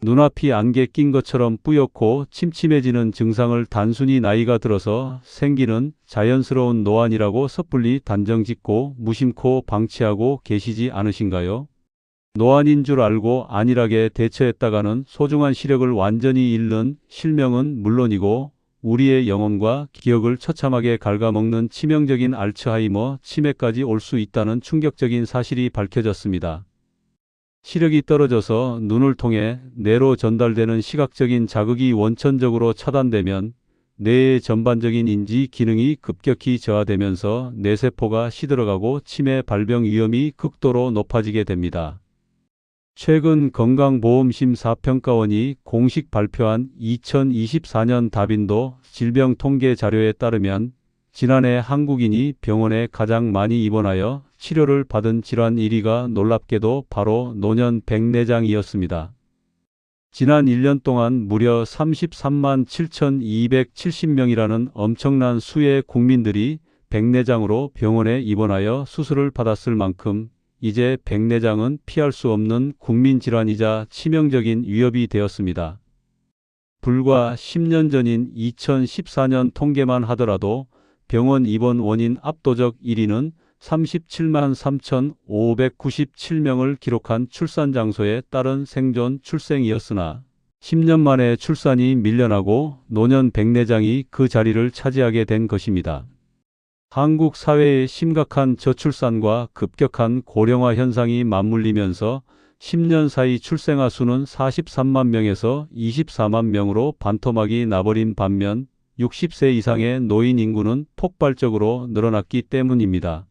눈앞이 안개 낀 것처럼 뿌옇고 침침해지는 증상을 단순히 나이가 들어서 생기는 자연스러운 노안이라고 섣불리 단정짓고 무심코 방치하고 계시지 않으신가요? 노안인 줄 알고 안일하게 대처했다가는 소중한 시력을 완전히 잃는 실명은 물론이고 우리의 영혼과 기억을 처참하게 갉아먹는 치명적인 알츠하이머 치매까지 올 수 있다는 충격적인 사실이 밝혀졌습니다. 시력이 떨어져서 눈을 통해 뇌로 전달되는 시각적인 자극이 원천적으로 차단되면 뇌의 전반적인 인지 기능이 급격히 저하되면서 뇌세포가 시들어가고 치매 발병 위험이 극도로 높아지게 됩니다. 최근 건강보험심사평가원이 공식 발표한 2024년 다빈도 질병통계 자료에 따르면 지난해 한국인이 병원에 가장 많이 입원하여 치료를 받은 질환 1위가 놀랍게도 바로 노년 백내장이었습니다. 지난 1년 동안 무려 33만 7,270명이라는 엄청난 수의 국민들이 백내장으로 병원에 입원하여 수술을 받았을 만큼 이제 백내장은 피할 수 없는 국민질환이자 치명적인 위협이 되었습니다. 불과 10년 전인 2014년 통계만 하더라도 병원 입원 원인 압도적 1위는 37만 3,597명을 기록한 출산 장소에 따른 생존 출생이었으나 10년 만에 출산이 밀려나고 노년 백내장이 그 자리를 차지하게 된 것입니다. 한국 사회의 심각한 저출산과 급격한 고령화 현상이 맞물리면서 10년 사이 출생아 수는 43만 명에서 24만 명으로 반토막이 나버린 반면 60세 이상의 노인 인구는 폭발적으로 늘어났기 때문입니다.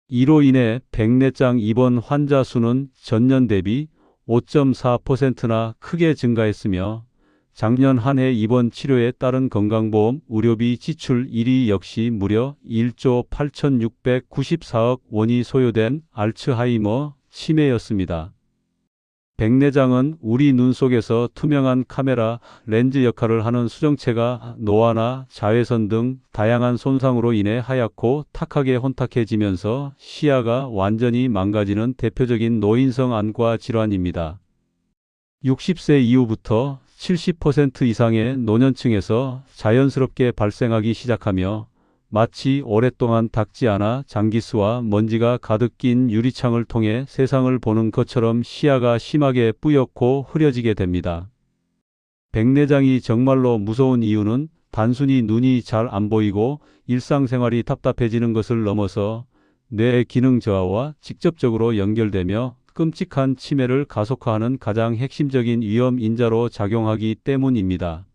이로 인해 백내장 입원 환자 수는 전년 대비 5.4%나 크게 증가했으며 작년 한 해 입원 치료에 따른 건강보험 의료비 지출 1위 역시 무려 1조 8,694억 원이 소요된 알츠하이머 치매였습니다. 백내장은 우리 눈 속에서 투명한 카메라, 렌즈 역할을 하는 수정체가 노화나 자외선 등 다양한 손상으로 인해 하얗고 탁하게 혼탁해지면서 시야가 완전히 망가지는 대표적인 노인성 안과 질환입니다. 60세 이후부터 70% 이상의 노년층에서 자연스럽게 발생하기 시작하며 마치 오랫동안 닦지 않아 장기스와 먼지가 가득 낀 유리창을 통해 세상을 보는 것처럼 시야가 심하게 뿌옇고 흐려지게 됩니다. 백내장이 정말로 무서운 이유는 단순히 눈이 잘 안 보이고 일상생활이 답답해지는 것을 넘어서 뇌의 기능 저하와 직접적으로 연결되며 끔찍한 치매를 가속화하는 가장 핵심적인 위험 인자로 작용하기 때문입니다.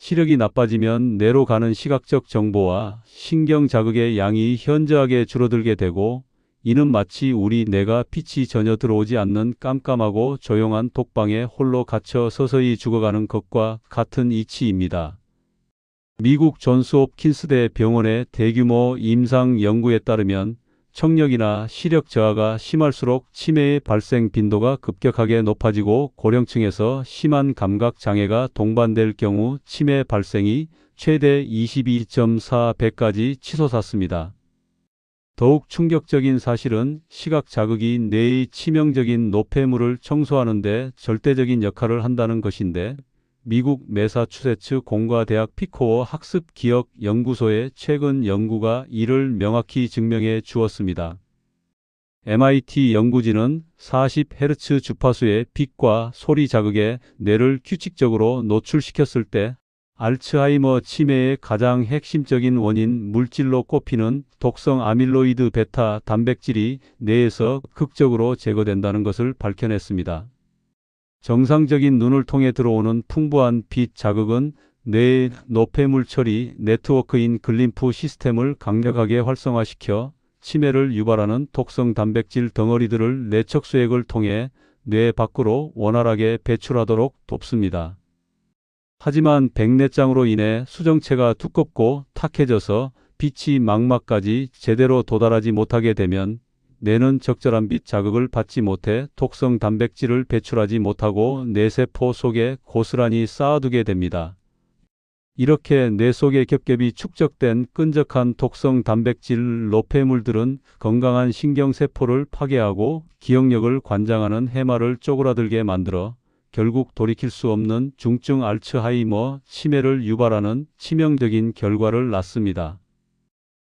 시력이 나빠지면 뇌로 가는 시각적 정보와 신경 자극의 양이 현저하게 줄어들게 되고 이는 마치 우리 뇌가 빛이 전혀 들어오지 않는 깜깜하고 조용한 독방에 홀로 갇혀 서서히 죽어가는 것과 같은 이치입니다. 미국 존스홉킨스대 병원의 대규모 임상 연구에 따르면 청력이나 시력 저하가 심할수록 치매의 발생 빈도가 급격하게 높아지고 고령층에서 심한 감각 장애가 동반될 경우 치매 발생이 최대 22.4배까지 치솟았습니다. 더욱 충격적인 사실은 시각 자극이 뇌의 치명적인 노폐물을 청소하는 데 절대적인 역할을 한다는 것인데 미국 매사추세츠 공과대학 피코어 학습기억연구소의 최근 연구가 이를 명확히 증명해 주었습니다. MIT 연구진은 40Hz 주파수의 빛과 소리 자극에 뇌를 규칙적으로 노출시켰을 때 알츠하이머 치매의 가장 핵심적인 원인 물질로 꼽히는 독성 아밀로이드 베타 단백질이 뇌에서 극적으로 제거된다는 것을 밝혀냈습니다. 정상적인 눈을 통해 들어오는 풍부한 빛 자극은 뇌의 노폐물 처리 네트워크인 글림프 시스템을 강력하게 활성화시켜 치매를 유발하는 독성 단백질 덩어리들을 뇌척수액을 통해 뇌 밖으로 원활하게 배출하도록 돕습니다. 하지만 백내장으로 인해 수정체가 두껍고 탁해져서 빛이 망막까지 제대로 도달하지 못하게 되면 뇌는 적절한 빛 자극을 받지 못해 독성 단백질을 배출하지 못하고 뇌세포 속에 고스란히 쌓아두게 됩니다. 이렇게 뇌 속에 겹겹이 축적된 끈적한 독성 단백질 노폐물들은 건강한 신경세포를 파괴하고 기억력을 관장하는 해마를 쪼그라들게 만들어 결국 돌이킬 수 없는 중증 알츠하이머 치매를 유발하는 치명적인 결과를 낳습니다.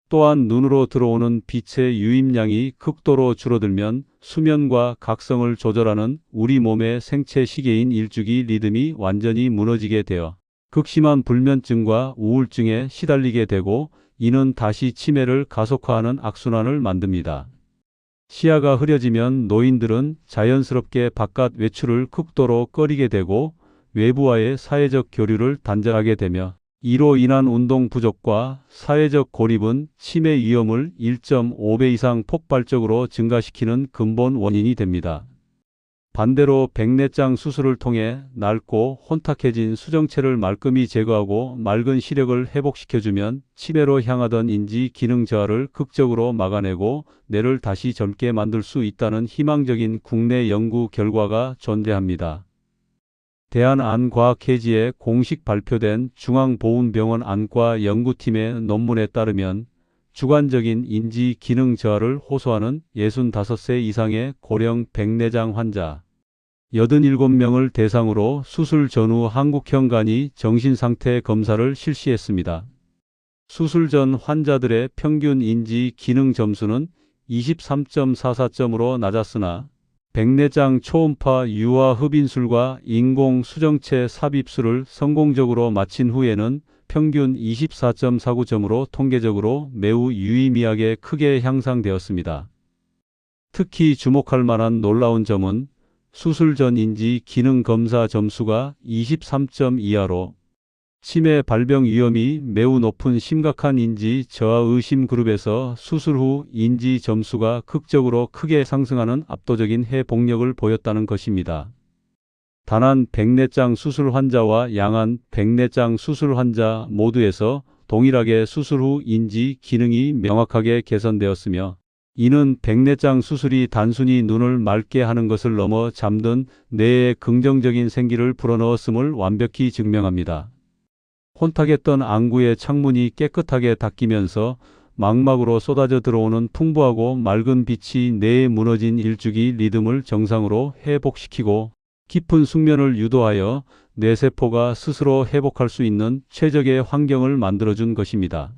또한 눈으로 들어오는 빛의 유입량이 극도로 줄어들면 수면과 각성을 조절하는 우리 몸의 생체 시계인 일주기 리듬이 완전히 무너지게 되어 극심한 불면증과 우울증에 시달리게 되고, 이는 다시 치매를 가속화하는 악순환을 만듭니다. 시야가 흐려지면 노인들은 자연스럽게 바깥 외출을 극도로 꺼리게 되고 외부와의 사회적 교류를 단절하게 되며, 이로 인한 운동 부족과 사회적 고립은 치매 위험을 1.5배 이상 폭발적으로 증가시키는 근본 원인이 됩니다. 반대로 백내장 수술을 통해 낡고 혼탁해진 수정체를 말끔히 제거하고 맑은 시력을 회복시켜주면 치매로 향하던 인지 기능 저하를 극적으로 막아내고 뇌를 다시 젊게 만들 수 있다는 희망적인 국내 연구 결과가 존재합니다. 대한안과학회지에 공식 발표된 중앙보훈병원 안과 연구팀의 논문에 따르면 주관적인 인지 기능 저하를 호소하는 65세 이상의 고령 백내장 환자 87명을 대상으로 수술 전후 한국형 간이 정신상태 검사를 실시했습니다. 수술 전 환자들의 평균 인지 기능 점수는 23.44점으로 낮았으나 백내장 초음파 유화 흡인술과 인공 수정체 삽입술을 성공적으로 마친 후에는 평균 24.49점으로 통계적으로 매우 유의미하게 크게 향상되었습니다. 특히 주목할 만한 놀라운 점은 수술 전 인지 기능 검사 점수가 23점 이하로 치매 발병 위험이 매우 높은 심각한 인지 저하 의심 그룹에서 수술 후 인지 점수가 극적으로 크게 상승하는 압도적인 회복력을 보였다는 것입니다. 단한 백내장 수술 환자와 양한 백내장 수술 환자 모두에서 동일하게 수술 후 인지 기능이 명확하게 개선되었으며, 이는 백내장 수술이 단순히 눈을 맑게 하는 것을 넘어 잠든 뇌에 긍정적인 생기를 불어넣었음을 완벽히 증명합니다. 혼탁했던 안구의 창문이 깨끗하게 닫히면서 망막으로 쏟아져 들어오는 풍부하고 맑은 빛이 뇌에 무너진 일주기 리듬을 정상으로 회복시키고 깊은 숙면을 유도하여 뇌세포가 스스로 회복할 수 있는 최적의 환경을 만들어준 것입니다.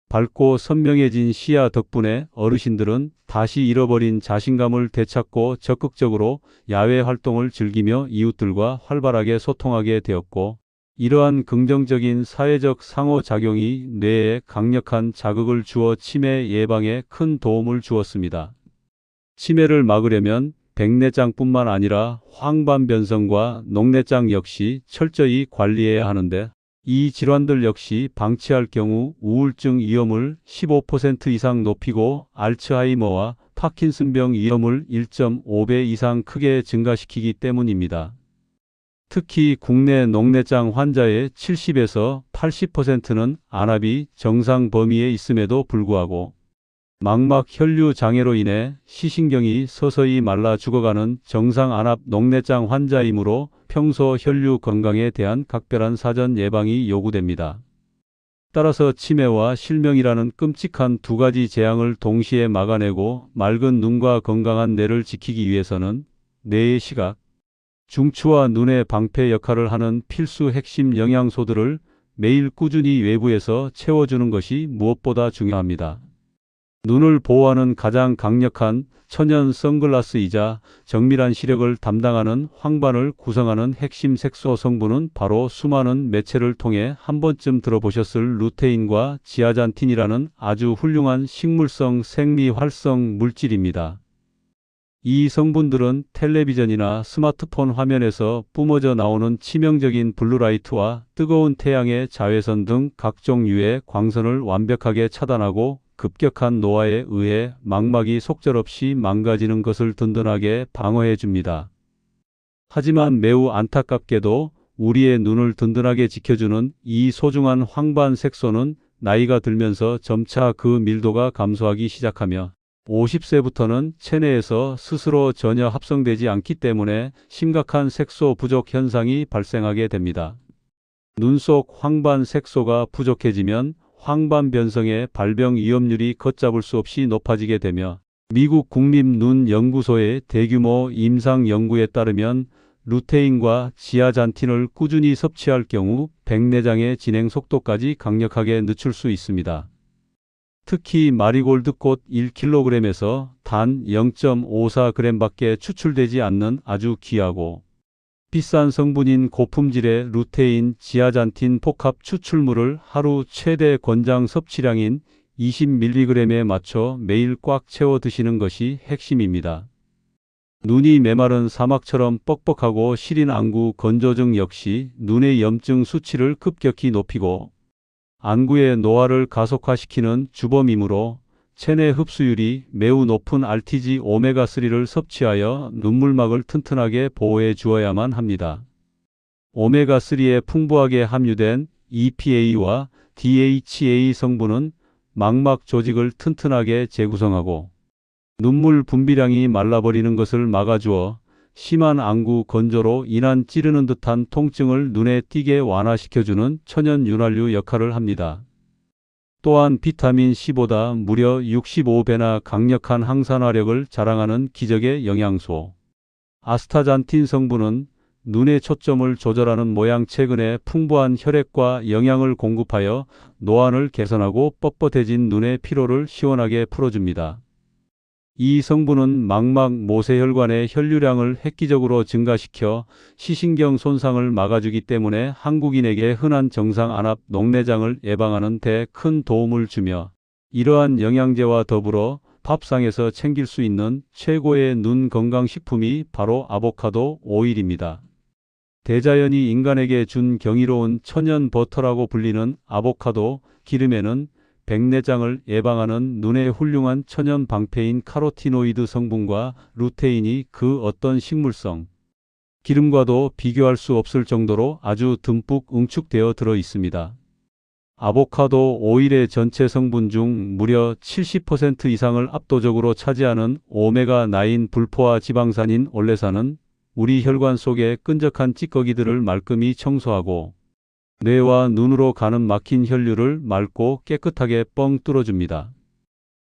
밝고 선명해진 시야 덕분에 어르신들은 다시 잃어버린 자신감을 되찾고 적극적으로 야외 활동을 즐기며 이웃들과 활발하게 소통하게 되었고, 이러한 긍정적인 사회적 상호작용이 뇌에 강력한 자극을 주어 치매 예방에 큰 도움을 주었습니다. 치매를 막으려면 백내장뿐만 아니라 황반변성과 녹내장 역시 철저히 관리해야 하는데, 이 질환들 역시 방치할 경우 우울증 위험을 15% 이상 높이고 알츠하이머와 파킨슨병 위험을 1.5배 이상 크게 증가시키기 때문입니다. 특히 국내 녹내장 환자의 70에서 80%는 안압이 정상 범위에 있음에도 불구하고 망막 혈류 장애로 인해 시신경이 서서히 말라 죽어가는 정상 안압 녹내장 환자이므로 평소 혈류 건강에 대한 각별한 사전 예방이 요구됩니다. 따라서 치매와 실명이라는 끔찍한 두 가지 재앙을 동시에 막아내고 맑은 눈과 건강한 뇌를 지키기 위해서는 뇌의 시각, 중추와 눈의 방패 역할을 하는 필수 핵심 영양소들을 매일 꾸준히 외부에서 채워주는 것이 무엇보다 중요합니다. 눈을 보호하는 가장 강력한 천연 선글라스이자 정밀한 시력을 담당하는 황반을 구성하는 핵심 색소 성분은 바로 수많은 매체를 통해 한 번쯤 들어보셨을 루테인과 지아잔틴이라는 아주 훌륭한 식물성 생리활성 물질입니다. 이 성분들은 텔레비전이나 스마트폰 화면에서 뿜어져 나오는 치명적인 블루라이트와 뜨거운 태양의 자외선 등 각종 유해 광선을 완벽하게 차단하고 급격한 노화에 의해 망막이 속절없이 망가지는 것을 든든하게 방어해 줍니다. 하지만 매우 안타깝게도 우리의 눈을 든든하게 지켜주는 이 소중한 황반 색소는 나이가 들면서 점차 그 밀도가 감소하기 시작하며 50세부터는 체내에서 스스로 전혀 합성되지 않기 때문에 심각한 색소 부족 현상이 발생하게 됩니다. 눈 속 황반 색소가 부족해지면 황반변성의 발병 위험률이 걷잡을 수 없이 높아지게 되며, 미국 국립눈연구소의 대규모 임상 연구에 따르면 루테인과 지아잔틴을 꾸준히 섭취할 경우 백내장의 진행 속도까지 강력하게 늦출 수 있습니다. 특히 마리골드꽃 1kg에서 단 0.54g밖에 추출되지 않는 아주 귀하고 비싼 성분인 고품질의 루테인, 지아잔틴 복합 추출물을 하루 최대 권장 섭취량인 20mg에 맞춰 매일 꽉 채워 드시는 것이 핵심입니다. 눈이 메마른 사막처럼 뻑뻑하고 시린 안구 건조증 역시 눈의 염증 수치를 급격히 높이고 안구의 노화를 가속화시키는 주범이므로 체내 흡수율이 매우 높은 RTG 오메가3를 섭취하여 눈물막을 튼튼하게 보호해 주어야만 합니다. 오메가3에 풍부하게 함유된 EPA와 DHA 성분은 망막 조직을 튼튼하게 재구성하고 눈물 분비량이 말라버리는 것을 막아주어 심한 안구 건조로 인한 찌르는 듯한 통증을 눈에 띄게 완화시켜주는 천연 윤활유 역할을 합니다. 또한 비타민 C보다 무려 65배나 강력한 항산화력을 자랑하는 기적의 영양소 아스타잔틴 성분은 눈의 초점을 조절하는 모양 최근에 풍부한 혈액과 영양을 공급하여 노안을 개선하고 뻣뻣해진 눈의 피로를 시원하게 풀어줍니다. 이 성분은 망막 모세혈관의 혈류량을 획기적으로 증가시켜 시신경 손상을 막아주기 때문에 한국인에게 흔한 정상 안압 녹내장을 예방하는 데 큰 도움을 주며 이러한 영양제와 더불어 밥상에서 챙길 수 있는 최고의 눈 건강식품이 바로 아보카도 오일입니다. 대자연이 인간에게 준 경이로운 천연 버터라고 불리는 아보카도 기름에는 백내장을 예방하는 눈의 훌륭한 천연 방패인 카로티노이드 성분과 루테인이 그 어떤 식물성 기름과도 비교할 수 없을 정도로 아주 듬뿍 응축되어 들어 있습니다. 아보카도 오일의 전체 성분 중 무려 70% 이상을 압도적으로 차지하는 오메가9 불포화 지방산인 올레산은 우리 혈관 속의 끈적한 찌꺼기들을 말끔히 청소하고 뇌와 눈으로 가는 막힌 혈류를 맑고 깨끗하게 뻥 뚫어줍니다.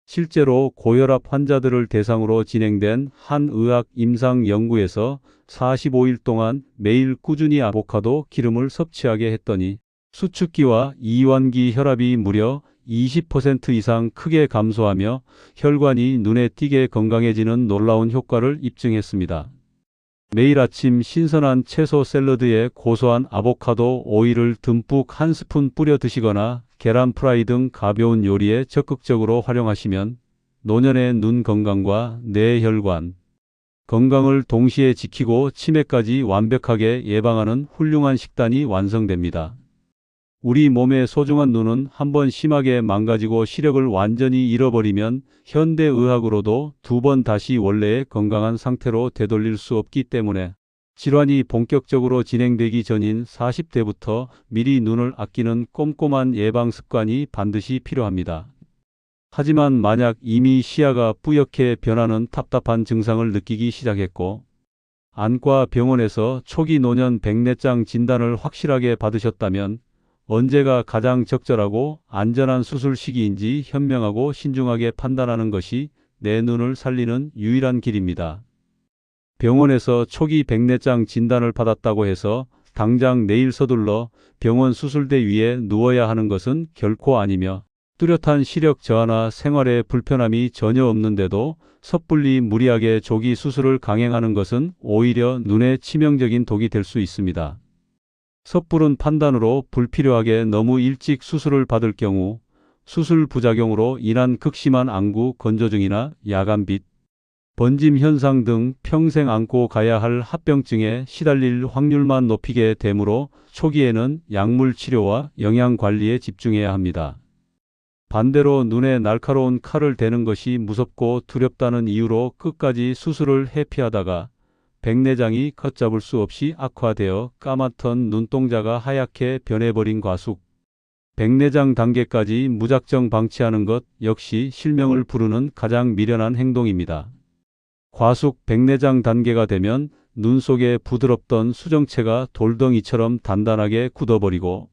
실제로 고혈압 환자들을 대상으로 진행된 한 의학 임상 연구에서 45일 동안 매일 꾸준히 아보카도 기름을 섭취하게 했더니 수축기와 이완기 혈압이 무려 20% 이상 크게 감소하며 혈관이 눈에 띄게 건강해지는 놀라운 효과를 입증했습니다. 매일 아침 신선한 채소 샐러드에 고소한 아보카도 오일을 듬뿍 한 스푼 뿌려 드시거나 계란 프라이 등 가벼운 요리에 적극적으로 활용하시면 노년의 눈 건강과 뇌혈관 건강을 동시에 지키고 치매까지 완벽하게 예방하는 훌륭한 식단이 완성됩니다. 우리 몸의 소중한 눈은 한번 심하게 망가지고 시력을 완전히 잃어버리면 현대의학으로도 2번 다시 원래의 건강한 상태로 되돌릴 수 없기 때문에 질환이 본격적으로 진행되기 전인 40대부터 미리 눈을 아끼는 꼼꼼한 예방 습관이 반드시 필요합니다. 하지만 만약 이미 시야가 뿌옇게 변하는 답답한 증상을 느끼기 시작했고 안과 병원에서 초기 노년 백내장 진단을 확실하게 받으셨다면 언제가 가장 적절하고 안전한 수술 시기인지 현명하고 신중하게 판단하는 것이 내 눈을 살리는 유일한 길입니다. 병원에서 초기 백내장 진단을 받았다고 해서 당장 내일 서둘러 병원 수술대 위에 누워야 하는 것은 결코 아니며 뚜렷한 시력 저하나 생활에 불편함이 전혀 없는데도 섣불리 무리하게 조기 수술을 강행하는 것은 오히려 눈에 치명적인 독이 될 수 있습니다. 섣부른 판단으로 불필요하게 너무 일찍 수술을 받을 경우 수술 부작용으로 인한 극심한 안구 건조증이나 야간빛, 번짐 현상 등 평생 안고 가야 할 합병증에 시달릴 확률만 높이게 되므로 초기에는 약물 치료와 영양 관리에 집중해야 합니다. 반대로 눈에 날카로운 칼을 대는 것이 무섭고 두렵다는 이유로 끝까지 수술을 회피하다가 백내장이 걷잡을 수 없이 악화되어 까맣던 눈동자가 하얗게 변해버린 과숙. 백내장 단계까지 무작정 방치하는 것 역시 실명을 부르는 가장 미련한 행동입니다. 과숙 백내장 단계가 되면 눈 속에 부드럽던 수정체가 돌덩이처럼 단단하게 굳어버리고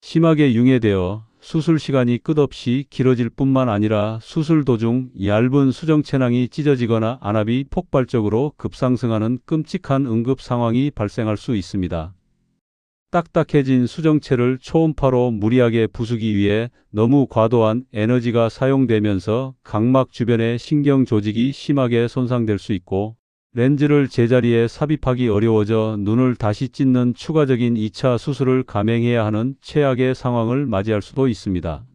심하게 융해되어 수술 시간이 끝없이 길어질 뿐만 아니라 수술 도중 얇은 수정체낭이 찢어지거나 안압이 폭발적으로 급상승하는 끔찍한 응급 상황이 발생할 수 있습니다. 딱딱해진 수정체를 초음파로 무리하게 부수기 위해 너무 과도한 에너지가 사용되면서 각막 주변의 신경 조직이 심하게 손상될 수 있고, 렌즈를 제자리에 삽입하기 어려워져 눈을 다시 찢는 추가적인 2차 수술을 감행해야 하는 최악의 상황을 맞이할 수도 있습니다.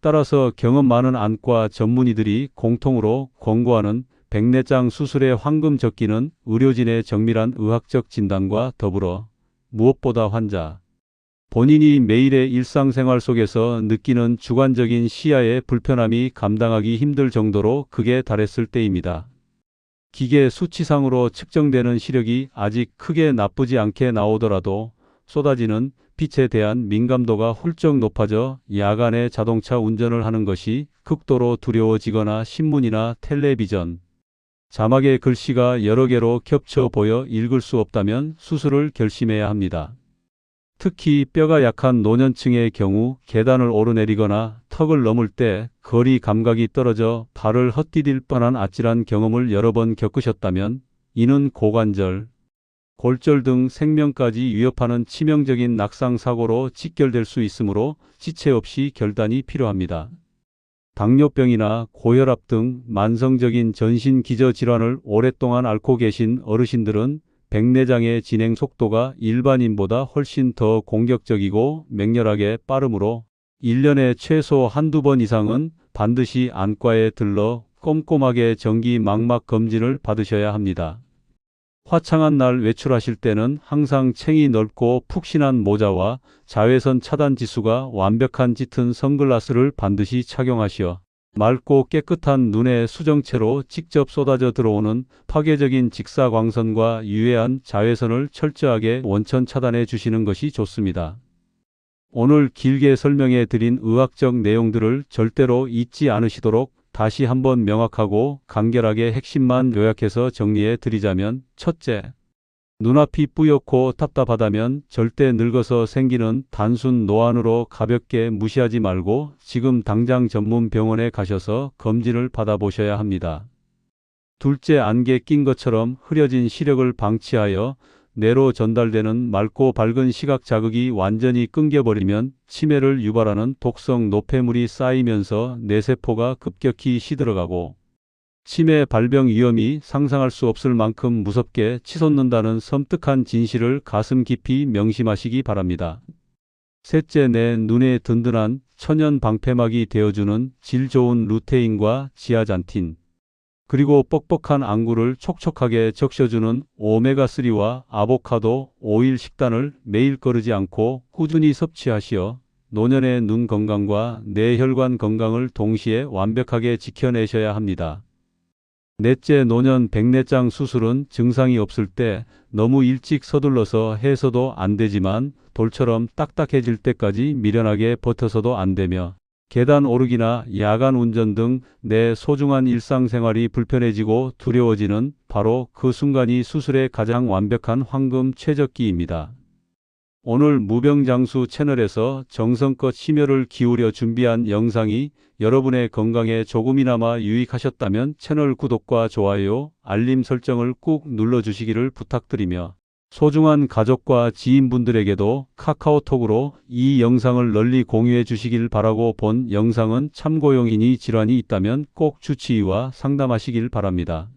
따라서 경험 많은 안과 전문의들이 공통으로 권고하는 백내장 수술의 황금 적기는 의료진의 정밀한 의학적 진단과 더불어 무엇보다 환자 본인이 매일의 일상생활 속에서 느끼는 주관적인 시야의 불편함이 감당하기 힘들 정도로 극에 달했을 때입니다. 기계 수치상으로 측정되는 시력이 아직 크게 나쁘지 않게 나오더라도 쏟아지는 빛에 대한 민감도가 훌쩍 높아져 야간에 자동차 운전을 하는 것이 극도로 두려워지거나 신문이나 텔레비전 자막의 글씨가 여러 개로 겹쳐 보여 읽을 수 없다면 수술을 결심해야 합니다. 특히 뼈가 약한 노년층의 경우 계단을 오르내리거나 턱을 넘을 때 거리 감각이 떨어져 발을 헛디딜 뻔한 아찔한 경험을 여러 번 겪으셨다면 이는 고관절, 골절 등 생명까지 위협하는 치명적인 낙상 사고로 직결될 수 있으므로 지체 없이 결단이 필요합니다. 당뇨병이나 고혈압 등 만성적인 전신 기저 질환을 오랫동안 앓고 계신 어르신들은 백내장의 진행 속도가 일반인보다 훨씬 더 공격적이고 맹렬하게 빠르므로 1년에 최소 한두 번 이상은 반드시 안과에 들러 꼼꼼하게 정기 망막 검진을 받으셔야 합니다. 화창한 날 외출하실 때는 항상 챙이 넓고 푹신한 모자와 자외선 차단 지수가 완벽한 짙은 선글라스를 반드시 착용하시어 맑고 깨끗한 눈의 수정체로 직접 쏟아져 들어오는 파괴적인 직사광선과 유해한 자외선을 철저하게 원천 차단해 주시는 것이 좋습니다. 오늘 길게 설명해 드린 의학적 내용들을 절대로 잊지 않으시도록 다시 한번 명확하고 간결하게 핵심만 요약해서 정리해 드리자면, 첫째, 눈앞이 뿌옇고 답답하다면 절대 늙어서 생기는 단순 노안으로 가볍게 무시하지 말고 지금 당장 전문 병원에 가셔서 검진을 받아보셔야 합니다. 둘째, 안개 낀 것처럼 흐려진 시력을 방치하여 뇌로 전달되는 맑고 밝은 시각 자극이 완전히 끊겨버리면 치매를 유발하는 독성 노폐물이 쌓이면서 뇌세포가 급격히 시들어가고 치매 발병 위험이 상상할 수 없을 만큼 무섭게 치솟는다는 섬뜩한 진실을 가슴 깊이 명심하시기 바랍니다. 셋째, 내 눈에 든든한 천연 방패막이 되어주는 질 좋은 루테인과 지아잔틴, 그리고 뻑뻑한 안구를 촉촉하게 적셔주는 오메가3와 아보카도 오일 식단을 매일 거르지 않고 꾸준히 섭취하시어 노년의 눈 건강과 뇌혈관 건강을 동시에 완벽하게 지켜내셔야 합니다. 넷째, 노년 백내장 수술은 증상이 없을 때 너무 일찍 서둘러서 해서도 안 되지만 돌처럼 딱딱해질 때까지 미련하게 버텨서도 안 되며, 계단 오르기나 야간 운전 등 내 소중한 일상생활이 불편해지고 두려워지는 바로 그 순간이 수술의 가장 완벽한 황금 최적기입니다. 오늘 무병장수 채널에서 정성껏 심혈을 기울여 준비한 영상이 여러분의 건강에 조금이나마 유익하셨다면 채널 구독과 좋아요, 알림 설정을 꾹 눌러주시기를 부탁드리며, 소중한 가족과 지인분들에게도 카카오톡으로 이 영상을 널리 공유해 주시길 바라고, 본 영상은 참고용이니 질환이 있다면 꼭 주치의와 상담하시길 바랍니다.